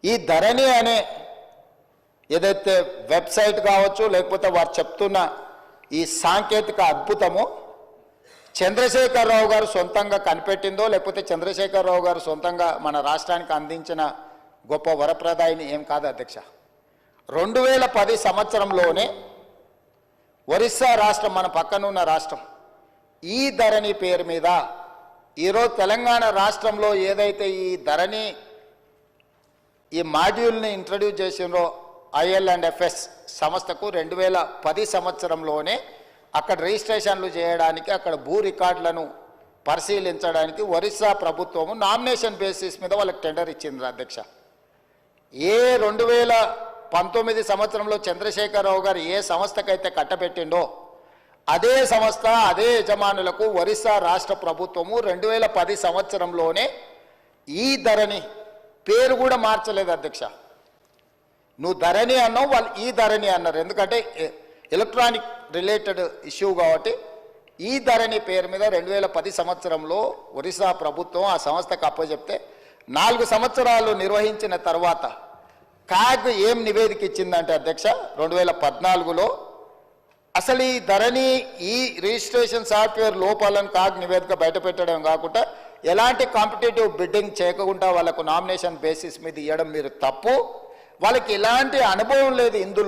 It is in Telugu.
ఈ ధరణి అనే ఏదైతే వెబ్సైట్ కావచ్చు, లేకపోతే వారు చెప్తున్న ఈ సాంకేతిక అద్భుతము చంద్రశేఖరరావు గారు సొంతంగా కనిపెట్టిందో, లేకపోతే చంద్రశేఖరరావు గారు సొంతంగా మన రాష్ట్రానికి అందించిన గొప్ప వరప్రదాయిని ఏం కాదు అధ్యక్ష. 2010 సంవత్సరంలోనే ఒరిస్సా రాష్ట్రం, మన పక్కనున్న రాష్ట్రం, ఈ ధరణి పేరు మీద ఈరోజు తెలంగాణ రాష్ట్రంలో ఏదైతే ఈ ధరణి ఈ మాడ్యూల్ని ఇంట్రడ్యూస్ చేసినో IL&FS సంస్థకు 2010 సంవత్సరంలోనే అక్కడ రిజిస్ట్రేషన్లు చేయడానికి, అక్కడ భూ రికార్డులను పరిశీలించడానికి ఒరిస్సా ప్రభుత్వము నామినేషన్ బేసిస్ మీద వాళ్ళకి టెండర్ ఇచ్చింది అధ్యక్ష. 2019 సంవత్సరంలో చంద్రశేఖరరావు గారు ఏ సంస్థకైతే కట్టబెట్టిండో అదే సంస్థ, అదే యజమానులకు ఒరిస్సా రాష్ట్ర ప్రభుత్వము 2010 సంవత్సరంలోనే ఈ ధరణి పేరు కూడా మార్చలేదు అధ్యక్ష. నువ్వు ధరణి అన్నావు, వాళ్ళు ఈ ధరణి అన్నారు. ఎందుకంటే ఎలక్ట్రానిక్ రిలేటెడ్ ఇష్యూ కాబట్టి ఈ ధరణి పేరు మీద 2010 సంవత్సరంలో ఒరిస్సా ప్రభుత్వం ఆ సంస్థకు అప్పచెప్తే 4 సంవత్సరాలు నిర్వహించిన తర్వాత కాగ్ ఏం నివేదిక ఇచ్చిందంటే అధ్యక్ష, 2014లో అసలు ఈ ధరణి ఈ రిజిస్ట్రేషన్ సాఫ్ట్వేర్ లోపాలను కాగ్ నివేదిక బయటపెట్టడం కాకుండా ఎలాంటి కాంపిటేటివ్ బిడ్డింగ్ చేయకుండా వాళ్ళకు నామినేషన్ బేసిస్ మీద ఇవ్వడం మీరు తప్పు. వాళ్ళకి ఎలాంటి అనుభవం లేదు ఇందులో.